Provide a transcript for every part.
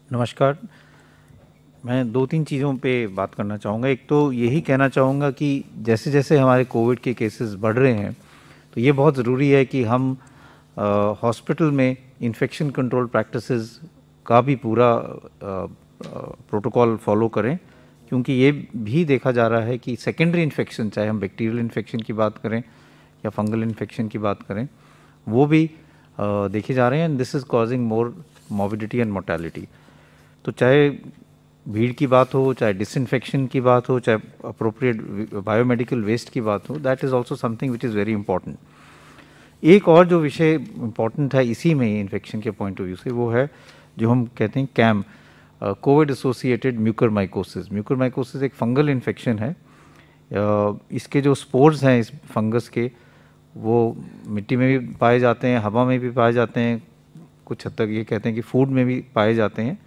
नमस्कार। मैं 2-3 चीज़ों पे बात करना चाहूँगा। एक तो यही कहना चाहूँगा कि जैसे-जैसे हमारे कोविड के केसेस बढ़ रहे हैं, तो ये बहुत ज़रूरी है कि हम हॉस्पिटल में इन्फेक्शन कंट्रोल प्रैक्टिसेस का भी पूरा प्रोटोकॉल फ़ॉलो करें, क्योंकि ये भी देखा जा रहा है कि सेकेंडरी इन्फेक्शन, चाहे हम बैक्टीरियल इन्फेक्शन की बात करें या फंगल इन्फेक्शन की बात करें, वो भी देखे जा रहे हैं and this is causing more morbidity and mortality. तो चाहे भीड़ की बात हो, चाहे डिसइंफेक्शन की बात हो, चाहे अप्रोप्रिएट बायोमेडिकल वेस्ट की बात हो, that is also something which is very important. एक और जो विषय इम्पॉर्टेंट है इसी में ही इन्फेक्शन के पॉइंट ऑफ व्यू से, वो है जो हम कहते हैं CAM, Covid associated mucormycosis. Mucormycosis एक फंगल इन्फेक्शन है। इसके जो स्पोर्स हैं इस फंगस के, वो मिट्टी में भी पाए जाते हैं, हवा में भी पाए जाते हैं, कुछ हद तक ये कहते हैं कि फूड में भी पाए जाते हैं।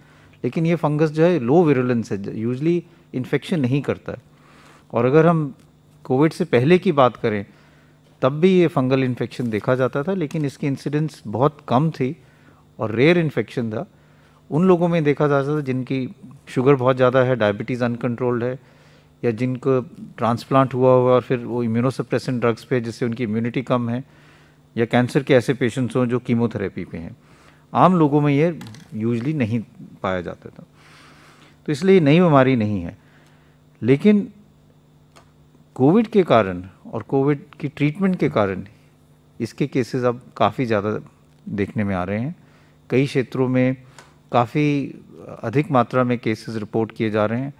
लेकिन ये फंगस जो है लो विरुलेंस है, यूजली इन्फेक्शन नहीं करता है। और अगर हम कोविड से पहले की बात करें तब भी ये फंगल इन्फेक्शन देखा जाता था, लेकिन इसकी इंसिडेंस बहुत कम थी और रेयर इन्फेक्शन था। उन लोगों में देखा जाता था जिनकी शुगर बहुत ज़्यादा है, डायबिटीज़ अनकंट्रोल्ड है, या जिनको ट्रांसप्लांट हुआ और फिर वो इम्यूनोसप्रेसेंट ड्रग्स पे जिससे उनकी इम्यूनिटी कम है, या कैंसर के ऐसे पेशेंट्स हों जो कीमोथेरेपी पे हैं। आम लोगों में ये यूजली नहीं पाया जाता था, तो इसलिए ये नई बीमारी नहीं है। लेकिन कोविड के कारण और कोविड की ट्रीटमेंट के कारण इसके केसेस अब काफ़ी ज़्यादा देखने में आ रहे हैं। कई क्षेत्रों में काफ़ी अधिक मात्रा में केसेस रिपोर्ट किए जा रहे हैं।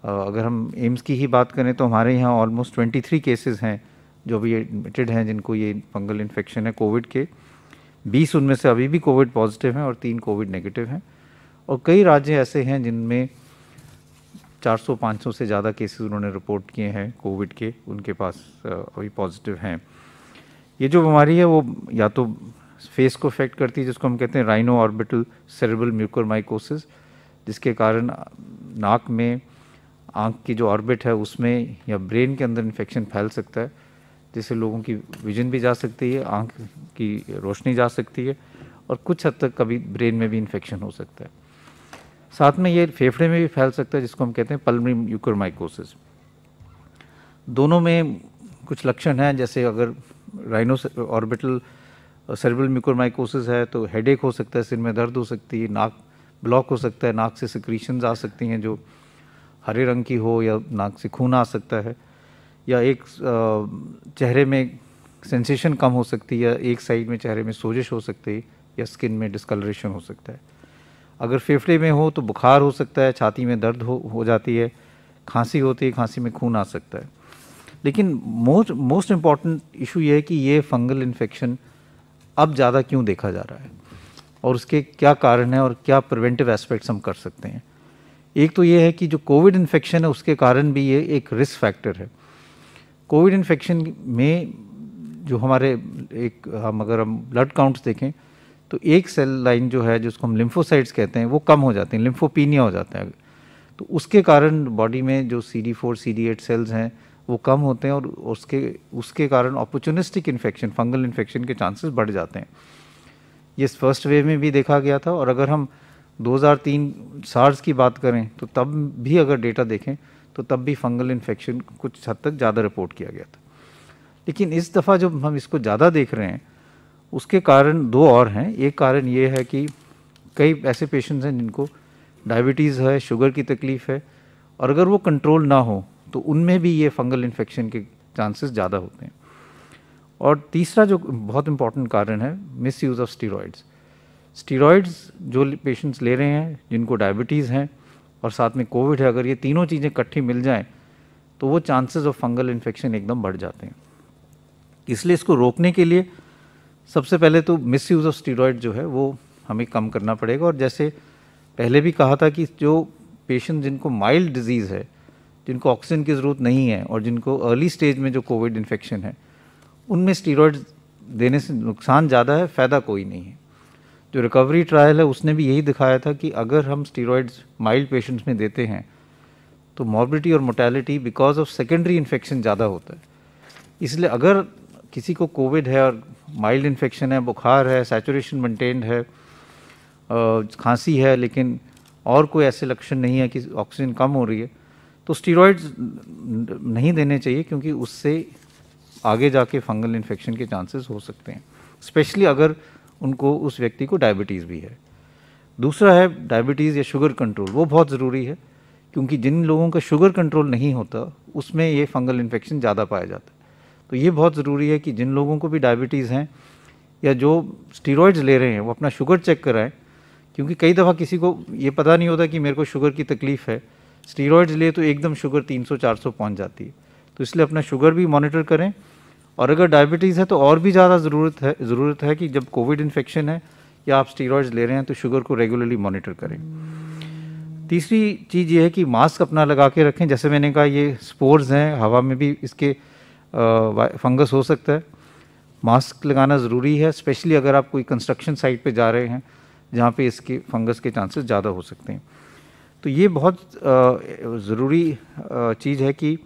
अगर हम एम्स की ही बात करें तो हमारे यहाँ ऑलमोस्ट 23 केसेस हैं जो भी एडमिटेड हैं जिनको ये फंगल इन्फेक्शन है कोविड के। 20 उनमें से अभी भी कोविड पॉजिटिव हैं और 3 कोविड नेगेटिव हैं। और कई राज्य ऐसे हैं जिनमें 400-500 से ज़्यादा केसेस उन्होंने रिपोर्ट किए हैं कोविड के, उनके पास अभी पॉजिटिव हैं। ये जो बीमारी है वो या तो फेस को अफेक्ट करती है, जिसको हम कहते हैं राइनो ऑर्बिटल सेरेब्रल म्यूकरमाइकोसिस, जिसके कारण नाक में, आँख की जो ऑर्बिट है उसमें या ब्रेन के अंदर इन्फेक्शन फैल सकता है, जिससे लोगों की विजन भी जा सकती है, आँख की रोशनी जा सकती है और कुछ हद तक कभी ब्रेन में भी इन्फेक्शन हो सकता है। साथ में ये फेफड़े में भी फैल सकता है, जिसको हम कहते हैं पल्मोनरी म्यूकरमाइकोसिस। दोनों में कुछ लक्षण हैं, जैसे अगर राइनो ऑर्बिटल सेरेब्रल म्यूकरमाइकोसिस है तो हेडेक हो सकता है, सिर में दर्द हो सकती है, नाक ब्लॉक हो सकता है, नाक से सिक्रीशंस आ सकती हैं जो हरे रंग की हो, या नाक से खून आ सकता है, या एक चेहरे में सेंसेशन कम हो सकती है, एक साइड में चेहरे में सोजिश हो सकती है, या स्किन में डिस्कलरेशन हो सकता है। अगर फेफड़े में हो तो बुखार हो सकता है, छाती में दर्द हो जाती है, खांसी होती है, खांसी में खून आ सकता है। लेकिन मोस्ट इम्पॉर्टेंट इशू ये है कि ये फंगल इन्फेक्शन अब ज़्यादा क्यों देखा जा रहा है और उसके क्या कारण है और क्या प्रिवेंटिव एस्पेक्ट्स हम कर सकते हैं। एक तो ये है कि जो कोविड इन्फेक्शन है उसके कारण भी ये एक रिस्क फैक्टर है। कोविड इन्फेक्शन में जो हमारे अगर हम ब्लड काउंट्स देखें तो एक सेल लाइन जो है जिसको हम लिम्फोसाइट्स कहते हैं वो कम हो जाते हैं, लिम्फोपीनिया हो जाता है। तो उसके कारण बॉडी में जो CD4 CD8 सेल्स हैं वो कम होते हैं और उसके कारण अपॉर्चुनिस्टिक इन्फेक्शन, फंगल इन्फेक्शन के चांसेस बढ़ जाते हैं। ये फर्स्ट वेव में भी देखा गया था, और अगर हम 2003 सार्स की बात करें तो तब भी अगर डेटा देखें तो तब भी फंगल इन्फेक्शन कुछ हद तक ज़्यादा रिपोर्ट किया गया था। लेकिन इस दफ़ा जब हम इसको ज़्यादा देख रहे हैं उसके कारण दो और हैं। एक कारण ये है कि कई ऐसे पेशेंट्स हैं जिनको डायबिटीज़ है, शुगर की तकलीफ़ है, और अगर वो कंट्रोल ना हो तो उनमें भी ये फंगल इन्फेक्शन के चांसेस ज़्यादा होते हैं। और तीसरा जो बहुत इंपॉर्टेंट कारण है, miss use of steroids. Steroids जो पेशेंट्स ले रहे हैं जिनको डायबिटीज़ हैं और साथ में कोविड है, अगर ये तीनों चीज़ें इकट्ठी मिल जाएं तो वो चांसेस ऑफ फंगल इन्फेक्शन एकदम बढ़ जाते हैं। इसलिए इसको रोकने के लिए सबसे पहले तो मिस यूज़ ऑफ स्टीरॉयड जो है वो हमें कम करना पड़ेगा। और जैसे पहले भी कहा था कि जो पेशेंट जिनको माइल्ड डिजीज़ है, जिनको ऑक्सीजन की ज़रूरत नहीं है और जिनको अर्ली स्टेज में जो कोविड इन्फेक्शन है, उनमें स्टीरॉयड्स देने से नुकसान ज़्यादा है, फ़ायदा कोई नहीं है। जो रिकवरी ट्रायल है उसने भी यही दिखाया था कि अगर हम स्टीरॉयड्स माइल्ड पेशेंट्स में देते हैं तो मॉर्बिडिटी और mortality because of secondary infection ज़्यादा होता है। इसलिए अगर किसी को कोविड है और माइल्ड इन्फेक्शन है, बुखार है, सैचुरेशन मेंटेन्ड है, खांसी है, लेकिन और कोई ऐसे लक्षण नहीं है कि ऑक्सीजन कम हो रही है, तो स्टीरॉइड्स नहीं देने चाहिए, क्योंकि उससे आगे जाके फंगल इन्फेक्शन के चांसेस हो सकते हैं, स्पेशली अगर उनको उस व्यक्ति को डायबिटीज़ भी है। दूसरा है डायबिटीज़ या शुगर कंट्रोल, वो बहुत ज़रूरी है, क्योंकि जिन लोगों का शुगर कंट्रोल नहीं होता उसमें ये फंगल इन्फेक्शन ज़्यादा पाया जाता है। तो ये बहुत ज़रूरी है कि जिन लोगों को भी डायबिटीज़ हैं या जो स्टीरॉइड्स ले रहे हैं वो अपना शुगर चेक कराएं, क्योंकि कई दफ़ा किसी को ये पता नहीं होता कि मेरे को शुगर की तकलीफ़ है, स्टीरॉइड्स ले तो एकदम शुगर 300-400 पहुंच जाती है। तो इसलिए अपना शुगर भी मॉनिटर करें, और अगर डायबिटीज़ है तो और भी ज़्यादा ज़रूरत है कि जब कोविड इन्फेक्शन है या आप स्टीरॉइड्स ले रहे हैं तो शुगर को रेगुलरली मॉनिटर करें। तीसरी चीज़ ये है कि मास्क अपना लगा के रखें। जैसे मैंने कहा, ये स्पोर्स हैं, हवा में भी इसके फंगस हो सकता है। मास्क लगाना ज़रूरी है, स्पेशली अगर आप कोई कंस्ट्रक्शन साइट पे जा रहे हैं जहाँ पे इसके फंगस के चांसेस ज़्यादा हो सकते हैं। तो ये बहुत ज़रूरी चीज़ है कि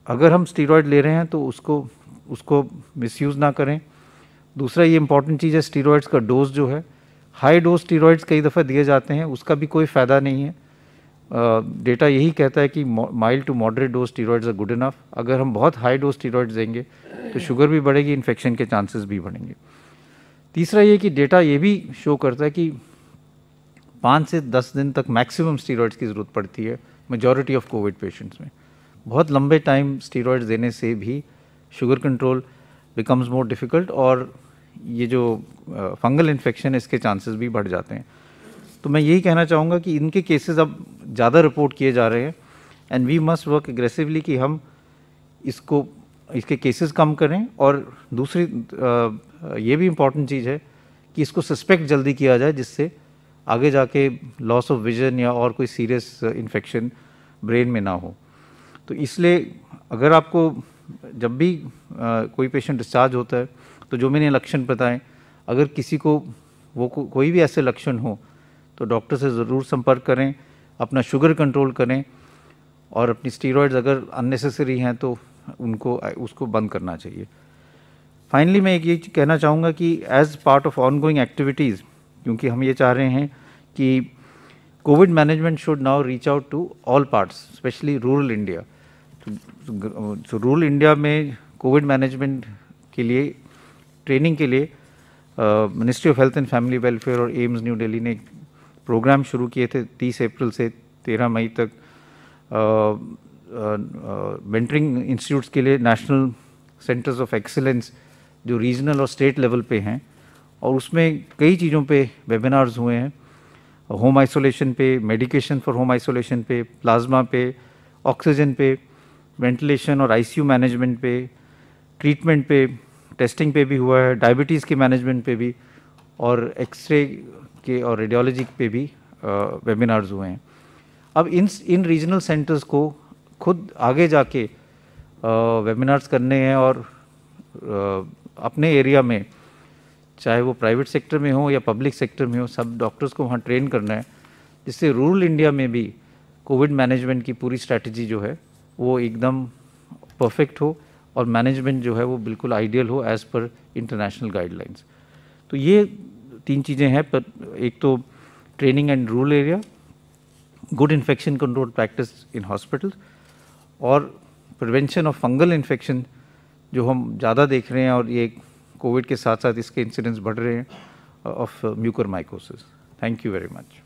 अगर हम स्टीरॉयड ले रहे हैं तो उसको मिसयूज़ ना करें। दूसरा ये इंपॉर्टेंट चीज़ है, स्टीरॉयड्स का डोज जो है, हाई डोज स्टीरॉयड्स कई दफ़ा दिए जाते हैं, उसका भी कोई फ़ायदा नहीं है। डेटा यही कहता है कि mild to moderate dose steroids are good enough. अगर हम बहुत हाई डोज स्टीरॉयड्स देंगे तो शुगर भी बढ़ेगी, इन्फेक्शन के चांसेस भी बढ़ेंगे। तीसरा ये कि डेटा ये भी शो करता है कि 5 से 10 दिन तक मैक्सिमम स्टीरॉयड्स की ज़रूरत पड़ती है मेजॉरिटी ऑफ कोविड पेशेंट्स में। बहुत लंबे टाइम स्टीरॉयड्स देने से भी sugar control becomes more difficult, और ये जो फंगल इन्फेक्शन है इसके चांसेस भी बढ़ जाते हैं। तो मैं यही कहना चाहूँगा कि इनके केसेस अब ज़्यादा रिपोर्ट किए जा रहे हैं, and we must work aggressively कि हम इसके केसेस कम करें। और दूसरी ये भी इम्पॉर्टेंट चीज़ है कि इसको सस्पेक्ट जल्दी किया जाए, जिससे आगे जाके लॉस ऑफ विजन या और कोई सीरियस इन्फेक्शन ब्रेन में ना हो। तो इसलिए अगर आपको जब भी कोई पेशेंट डिस्चार्ज होता है तो जो मैंने लक्षण बताएं, अगर किसी को कोई भी ऐसे लक्षण हो तो डॉक्टर से ज़रूर संपर्क करें, अपना शुगर कंट्रोल करें, और अपनी स्टीरॉयड्स अगर अननेसेसरी हैं तो उसको बंद करना चाहिए। फाइनली मैं एक ये कहना चाहूँगा कि as part of ongoing activities, क्योंकि हम ये चाह रहे हैं कि Covid management should now reach out to all parts, specially rural India. तो रूरल इंडिया में कोविड मैनेजमेंट के लिए ट्रेनिंग के लिए ministry of health and family welfare और एम्स न्यू दिल्ली ने प्रोग्राम शुरू किए थे 30 अप्रैल से 13 मई तक। मेंटरिंग इंस्टीट्यूट्स के लिए नेशनल सेंटर्स ऑफ एक्सीलेंस जो रीजनल और स्टेट लेवल पे हैं, और उसमें कई चीज़ों पे वेबिनार्स हुए हैं, होम आइसोलेशन पे, मेडिकेशन फॉर होम आइसोलेशन पे, प्लाज्मा पे, ऑक्सीजन पे, वेंटिलेशन और आईसीयू मैनेजमेंट पे, ट्रीटमेंट पे, टेस्टिंग पे भी हुआ है, डायबिटीज़ के मैनेजमेंट पे भी, और एक्सरे के और रेडियोलॉजी पे भी वेबिनार्स हुए हैं। अब इन रीजनल सेंटर्स को खुद आगे जाके वेबिनार्स करने हैं, और अपने एरिया में, चाहे वो प्राइवेट सेक्टर में हो या पब्लिक सेक्टर में हो, सब डॉक्टर्स को वहाँ ट्रेन करना है, जिससे रूरल इंडिया में भी कोविड मैनेजमेंट की पूरी स्ट्रैटेजी जो है वो एकदम परफेक्ट हो, और मैनेजमेंट जो है वो बिल्कुल आइडियल हो एज़ पर इंटरनेशनल गाइडलाइंस। तो ये 3 चीज़ें हैं, पर एक तो training and rural area, good infection control practice in hospitals, और प्रिवेंशन ऑफ फंगल इन्फेक्शन जो हम ज़्यादा देख रहे हैं, और ये कोविड के साथ साथ इसके इंसिडेंट्स बढ़ रहे हैं of mucormycosis. Thank you very much.